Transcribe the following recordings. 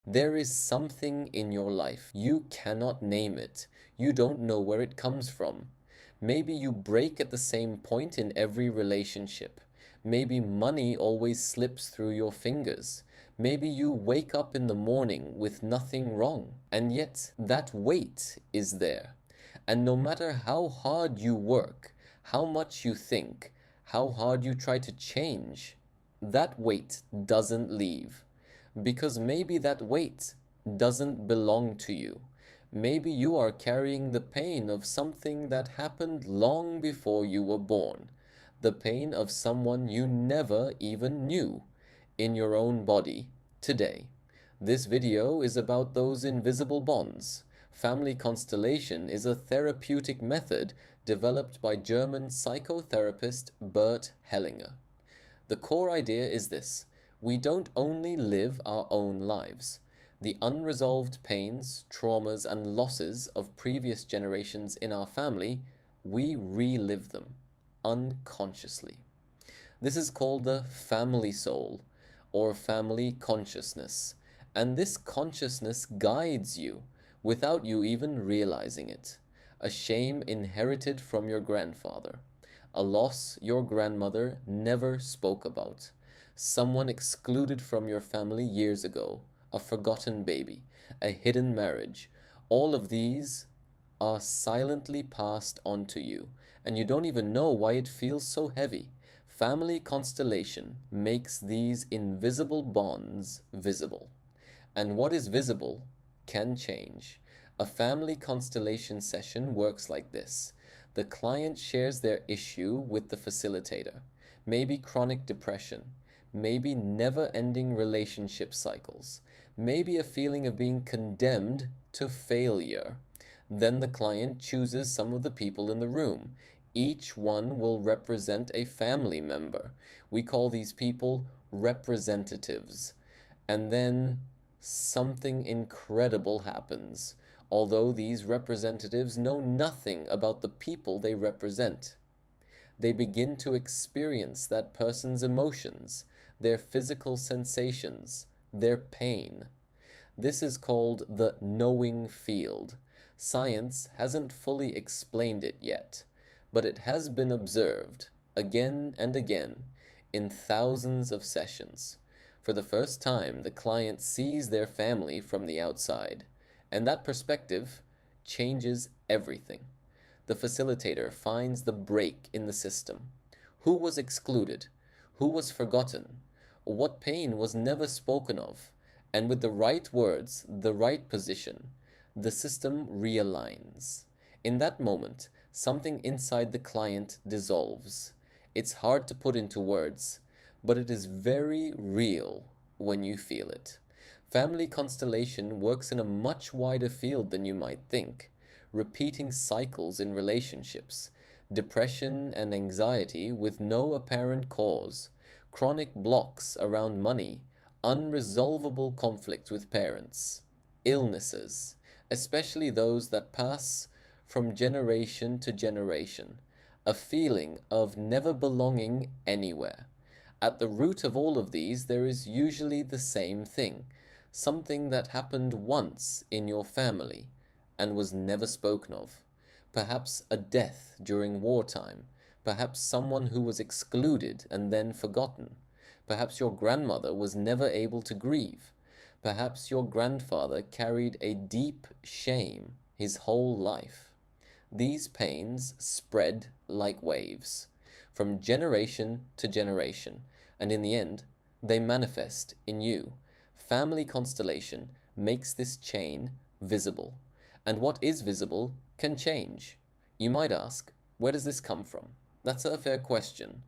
There is something in your life. You cannot name it. You don't know where it comes from. Maybe you break at the same point in every relationship. Maybe money always slips through your fingers. Maybe you wake up in the morning with nothing wrong, and yet that weight is there. And no matter how hard you work, how much you think, how hard you try to change, that weight doesn't leave. Because maybe that weight doesn't belong to you. Maybe you are carrying the pain of something that happened long before you were born, the pain of someone you never even knew in your own body today. This video is about those invisible bonds. Family constellation is a therapeutic method developed by German psychotherapist Bert Hellinger. The core idea is this: we don't only live our own lives. The unresolved pains, traumas, and losses of previous generations in our family, we relive them unconsciously. This is called the family soul or family consciousness, and this consciousness guides you without you even realizing it. A shame inherited from your grandfather, a loss your grandmother never spoke about, someone excluded from your family years ago, a forgotten baby, a hidden marriage. All of these are silently passed on to you, and you don't even know why it feels so heavy. Family constellation makes these invisible bonds visible. And what is visible can change. A family constellation session works like this. The client shares their issue with the facilitator. Maybe chronic depression, maybe never-ending relationship cycles, maybe a feeling of being condemned to failure. Then the client chooses some of the people in the room. Each one will represent a family member. We call these people representatives. And then something incredible happens, although these representatives know nothing about the people they represent. They begin to experience that person's emotions, their physical sensations, their pain. This is called the knowing field. Science hasn't fully explained it yet, but it has been observed again and again in thousands of sessions. For the first time, the client sees their family from the outside, and that perspective changes everything. The facilitator finds the break in the system. Who was excluded? Who was forgotten? What pain was never spoken of? And with the right words, the right position, the system realigns. In that moment, something inside the client dissolves. It's hard to put into words, but it is very real when you feel it. Family constellation works in a much wider field than you might think. Repeating cycles in relationships, depression and anxiety with no apparent cause, chronic blocks around money, unresolvable conflict with parents, illnesses, especially those that pass from generation to generation, a feeling of never belonging anywhere. At the root of all of these, there is usually the same thing, something that happened once in your family and was never spoken of. Perhaps a death during wartime, perhaps someone who was excluded and then forgotten. Perhaps your grandmother was never able to grieve. Perhaps your grandfather carried a deep shame his whole life. These pains spread like waves, from generation to generation, and in the end, they manifest in you. Family constellation makes this chain visible, and what is visible can change. You might ask, where does this come from? That's a fair question.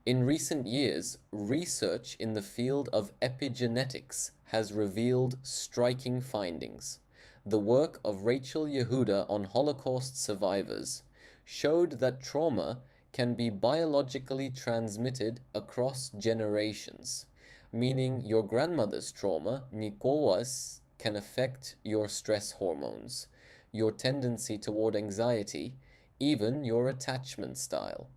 In recent years, research in the field of epigenetics has revealed striking findings. The work of Rachel Yehuda on Holocaust survivors showed that trauma can be biologically transmitted across generations, meaning your grandmother's trauma, Nikowas, can affect your stress hormones, your tendency toward anxiety, even your attachment style.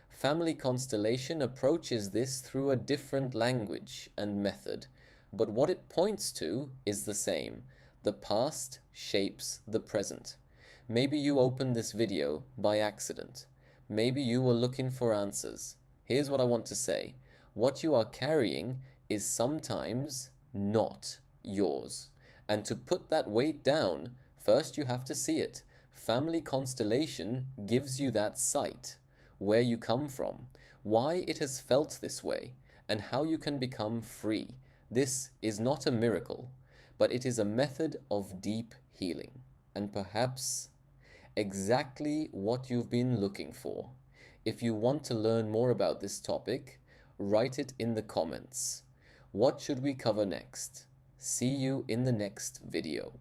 Family constellation approaches this through a different language and method, but what it points to is the same. The past shapes the present. Maybe you opened this video by accident. Maybe you were looking for answers. Here's what I want to say. What you are carrying is sometimes not yours. And to put that weight down, first you have to see it. Family Constellation gives you that sight, where you come from, why it has felt this way, and how you can become free. This is not a miracle, but it is a method of deep healing, and perhaps exactly what you've been looking for. If you want to learn more about this topic, write it in the comments. What should we cover next? See you in the next video.